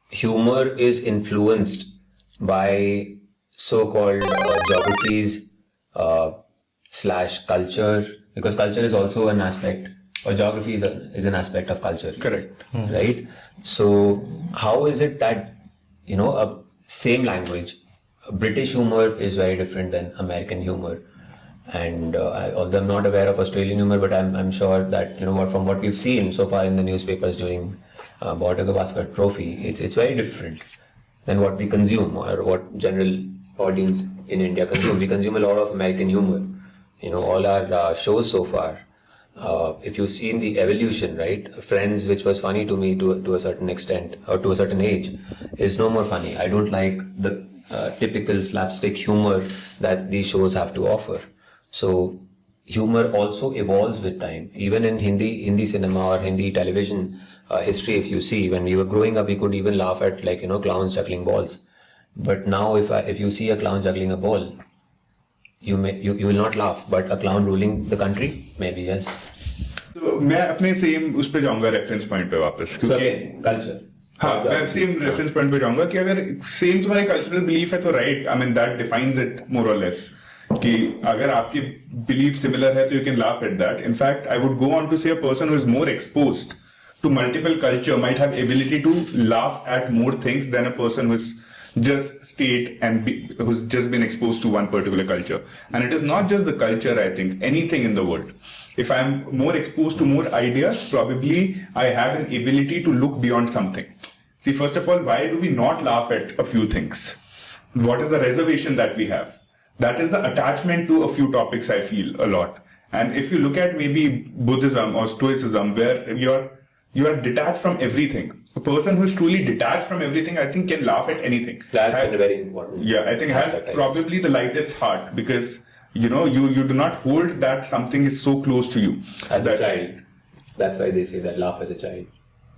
Humor is influenced by so-called geographies slash culture, because culture is also an aspect, or geography is an aspect of culture. Correct. Right? So how is it that, a same language, British humor is very different than American humor? And although I'm not aware of Australian humor, but I'm sure that, from what we've seen so far in the newspapers during Border Gavaskar Trophy, it's very different than what we consume or what general audience in India consume. We consume a lot of American humor. All our shows so far. If you've seen the evolution, right? Friends, which was funny to me to a certain extent or to a certain age, is no more funny. I don't like the typical slapstick humor that these shows have to offer. So humor also evolves with time. Even in Hindi cinema or Hindi television history, if you see, when we were growing up, we could even laugh at clowns juggling balls. But now, if you see a clown juggling a ball, you will not laugh. But a clown ruling the country, maybe yes. तो मैं अपने same उस पे जाऊंगा reference point पे वापस क्योंकि culture हाँ मैं सेम रेफरेंस पॉइंट पे जाऊंगा कि अगर सेम तुम्हारे कल्चरल बिलीफ है तो right I mean that defines it more और लेस कि अगर आपकी बिलीफ सिमिलर है तो you can laugh at that in fact I would go on to say a person who is more exposed to multiple culture might have ability to laugh at more things than a person who's just stayed and who's just been exposed to one particular culture. And it is not just the culture, I think, anything in the world. If I'm more exposed to more ideas, probably I have an ability to look beyond something. See, first of all, why do we not laugh at a few things? What is the reservation that we have? That is the attachment to a few topics, I feel, a lot. And if you look at maybe Buddhism or Stoicism, where you are detached from everything. A person who is truly detached from everything, I think, can laugh at anything. That's a very important. Yeah, I think has probably the lightest heart because you do not hold that something is so close to you. As a child, that's why they say that laugh as a child.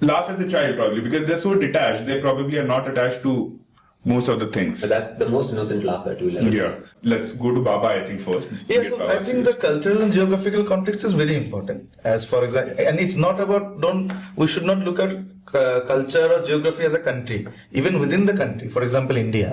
Laugh as a child, probably because they're so detached. They probably are not attached to most of the things. But that's the most innocent laugh that you'll ever see. Let's go to Baba, I think, first. Yeah, so I think the cultural and geographical context is very important. As for example, and it's not about, we should not look at culture or geography as a country. Even within the country, for example, India,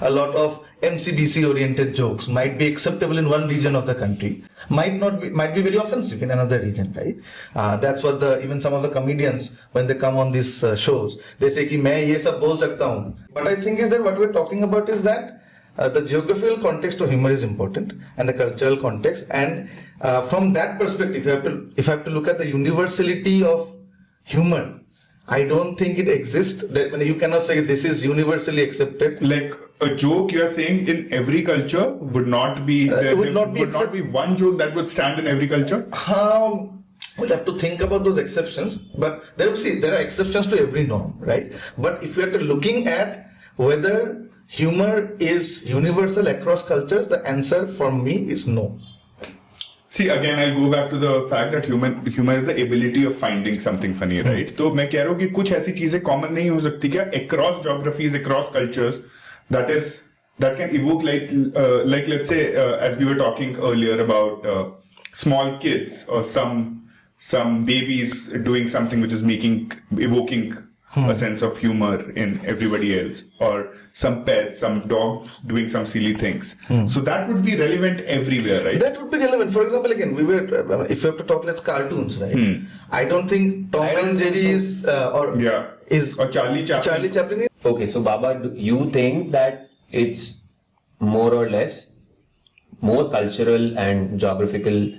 a lot of MCBC oriented jokes might be acceptable in one region of the country, might be very offensive in another region, right? That's what even some of the comedians, when they come on these shows, they say ki main ye sab bol sakta hu. But I think is that what we're talking about is that the geographical context of humor is important and the cultural context, and from that perspective, if I have to look at the universality of humor, I don't think it exists. That you cannot say this is universally accepted. Like a joke, you are saying in every culture would not be would not be one joke that would stand in every culture. We'll have to think about those exceptions, but there are exceptions to every norm, right? But if we are looking at whether humor is universal across cultures, the answer for me is no. See, again, I'll go back to the fact that humor is the ability of finding something funny, right? तो मैं कह रहा हूँ कि कुछ ऐसी चीजें common नहीं हो सकती क्या across geographies, across cultures, that can evoke like let's say as we were talking earlier about small kids or some babies doing something which is evoking a sense of humor in everybody else, or some pets, some dogs doing some silly things. So that would be relevant everywhere, right? That would be relevant. For example, again, if you have to talk, let's cartoons, right? I don't think Tom and Jerry is or Charlie Chaplin is. Okay, so Baba, do you think that it's more or less more cultural and geographical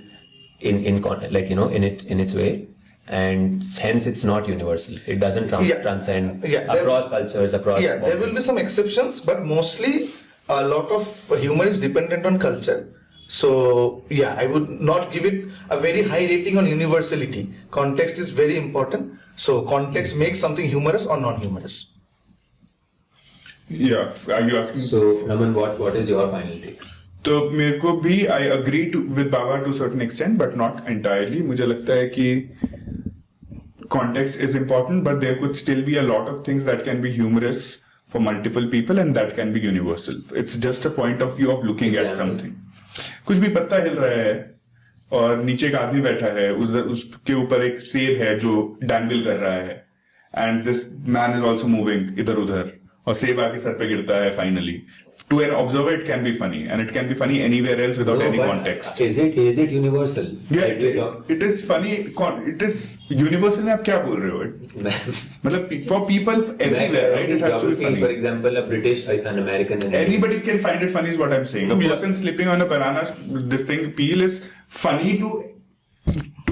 in its way? And hence it's not universal. It doesn't transcend across cultures, across borders. There will be some exceptions, but mostly a lot of humor is dependent on culture. So I would not give it a very high rating on universality. Context is very important. So context makes something humorous or non-humorous. Yeah, are you asking? So Naman, what is your final take? तो मेरे को भी I agree with Baba to a certain extent, but not entirely. मुझे लगता है कि context is important, but there could still be a lot of things that can be humorous for multiple people and that can be universal. It's just a point of view of looking at something. कुछ भी पत्ता हिल रहा है, और नीचे एक आदमी बैठा है, उसके ऊपर एक सेब है जो डैंगल कर रहा है, and this man is also moving इधर उधर, और सेब आके सर पे गिरता है finally. To an observer, it can be funny, and it can be funny anywhere else without any context. Is it universal? Yeah, it is funny. It is universal. में आप क्या बोल रहे हो? मतलब for people everywhere, right? It has to be funny. For example, a British, an American, anybody can find it funny. Is what I'm saying. A person slipping on a banana, this thing peel is funny to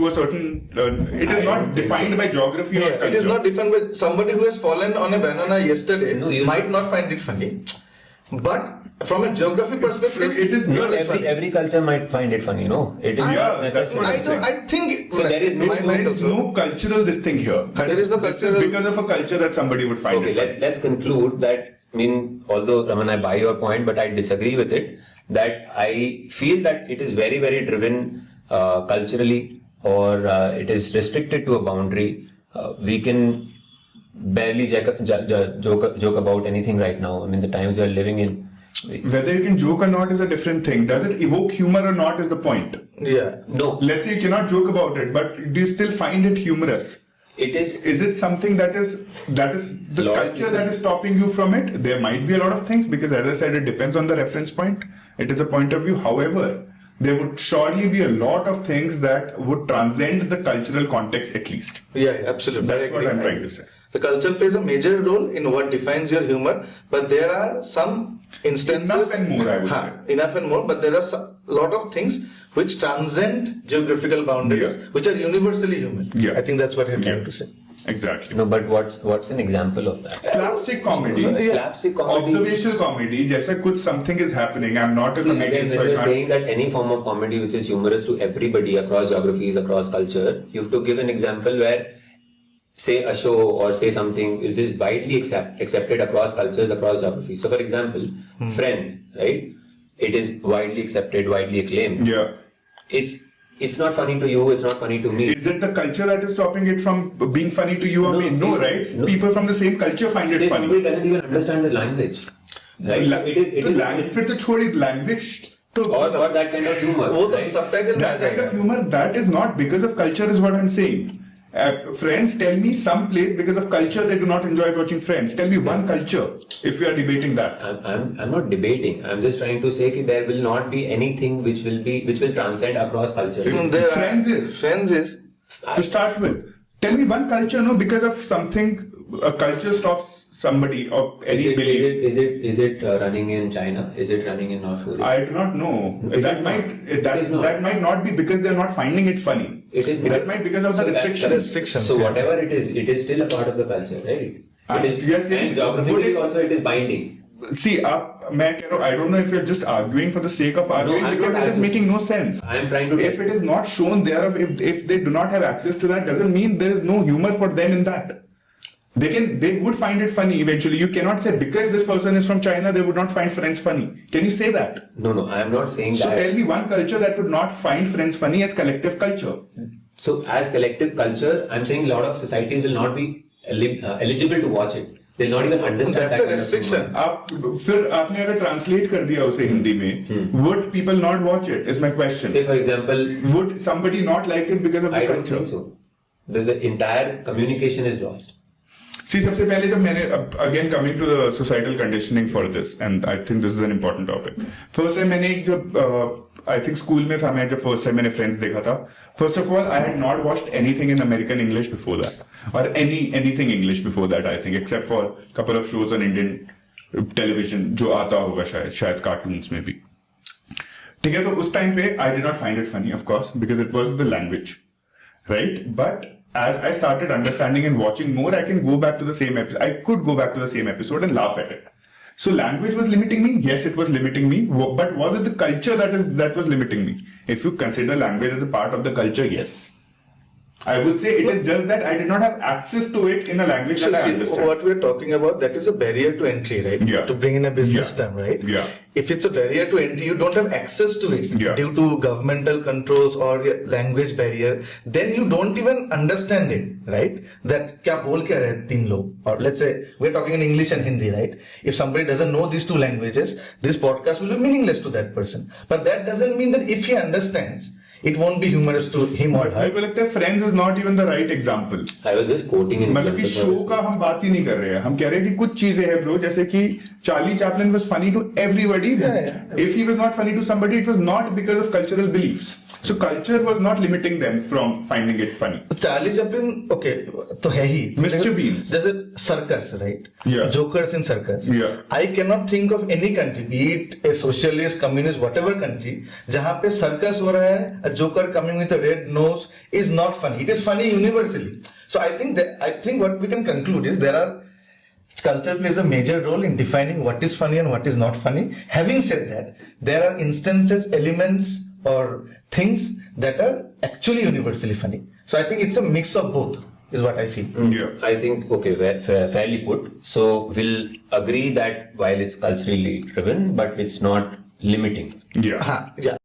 a certain. It is not defined by geography or culture. It is not defined by somebody who has fallen on a banana yesterday. Might not find it funny. But from a geography perspective, it is not every culture might find it funny, no? It is not necessary. I think so. There is no cultural this thing here. There is no cultural. This is because of a culture that somebody would find it funny. Let's conclude that. I mean, although Raman, I buy your point, but I disagree with it. That I feel that it is very, very driven culturally, or it is restricted to a boundary. We can barely joke about anything right now. I mean, the times we are living in. Whether you can joke or not is a different thing. Does it evoke humor or not is the point. Yeah. No. Let's say you cannot joke about it, but do you still find it humorous? It is. Is it something that is the culture that is stopping you from it? There might be a lot of things, because as I said, it depends on the reference point. It is a point of view. However, there would surely be a lot of things that would transcend the cultural context at least. Yeah, absolutely. That's what I'm trying to say. The culture plays a major role in what defines your humor, but there are some instances. Enough and more, I would say. Enough and more, but there are a lot of things which transcend geographical boundaries, which are universally human. Yeah. I think that's what you're trying to say. Exactly. No, but what's an example of that? Slapstick comedy. Slapstick comedy. Observational comedy. जैसा कुछ something is happening. I'm not a comedian. When you're saying that any form of comedy which is humorous to everybody across geographies, across culture, you have to give an example where, say, a show or say something is widely accepted across cultures, across geographies. So, for example, Friends, right? It is widely accepted, widely acclaimed. Yeah. It's not funny to you, it's not funny to me. Is it the culture that is stopping it from being funny to you or me? No, right? No. People from the same culture find it funny. Somebody doesn't even understand the language. Right? So it is language. Or that kind of humor. Right? Subtitle that kind of humor, that is not because of culture, is what I'm saying. Friends, tell me some place because of culture they do not enjoy watching Friends. Tell me one culture if we are debating that. I'm not debating. I'm just trying to say that there will not be anything which will transcend across culture. Friends is to start with. Tell me one culture, no, because of something a culture stops somebody of any belief. Is it running in China? Is it running in North Korea? I do not know. That might not be because they are not finding it funny. That might be because of the restrictions. So whatever it is still a part of the culture, right? Yes, and geographically also it is binding. See, I don't know if you're just arguing for the sake of arguing, because it is making no sense. I'm trying to. If it is not shown there, if they do not have access to that, doesn't mean there is no humor for them in that. They would find it funny eventually. You cannot say because this person is from China, they would not find Friends funny. Can you say that? No, I am not saying so that. So tell me one culture that would not find Friends funny as collective culture. So as collective culture, I'm saying a lot of societies will not be eligible to watch it. They'll not even understand. That's a restriction. फिर आपने अगर translate कर दिया उसे हिंदी में, would people not watch it? Is my question. Say for example, would somebody not like it because of the culture? I don't think so. The entire communication is lost. See, सबसे पहले जब मैंने again coming to the societal conditioning for this, and I think this is an important topic. First time मैंने एक जब I think school में था मैं जब first time मैंने Friends देखा था. First of all, I had not watched anything in American English before that, or anything English before that. I think except for a couple of shows on Indian television जो आता होगा शायद cartoons में भी. ठीक है, तो उस time पे I did not find it funny, of course, because it was the language, right? But as I started understanding and watching more, I can go back to the same episode. I could go back to the same episode and laugh at it. So language was limiting me. Yes, it was limiting me. But was it the culture that was limiting me? If you consider language as a part of the culture, yes. I would say it is just that I did not have access to it in a language that I understand. What we're talking about, that is a barrier to entry, right? Yeah. To bring in a business term, right? Yeah. If it's a barrier to entry, you don't have access to it due to governmental controls or language barrier, then you don't even understand it, right? That क्या बोल क्या रहे तीन लोग? Or let's say we're talking in English and Hindi, right? If somebody doesn't know these two languages, this podcast will be meaningless to that person. But that doesn't mean that if he understands, it won't be humorous to him or her. मेरे को लगता है Friends is not even the right example. I was just quoting in मतलब कि show का हम बात ही नहीं कर रहे हैं, हम कह रहे हैं कि कुछ चीजें हैं ब्रो, जैसे कि Charlie Chaplin was funny to everybody. If he was not funny to somebody, it was not because of cultural beliefs. So culture was not limiting them from finding it funny. Charlie Chaplin okay तो है ही Mr. Beans. जैसे circus right Yeah. Jokers in circus Yeah. I can not think of any country be it a socialist communist whatever country जहां पे circus हो रहा है joker coming with red nose is not funny it is funny universally so I think what we can conclude is there are culture plays a major role in defining what is funny and what is not funny. Having said that, there are instances, elements, or things that are actually universally funny. So I think it's a mix of both, is what I feel. Yeah. I think, okay, fairly put. So we'll agree that while it's culturally driven, but it's not limiting. Yeah. Yeah.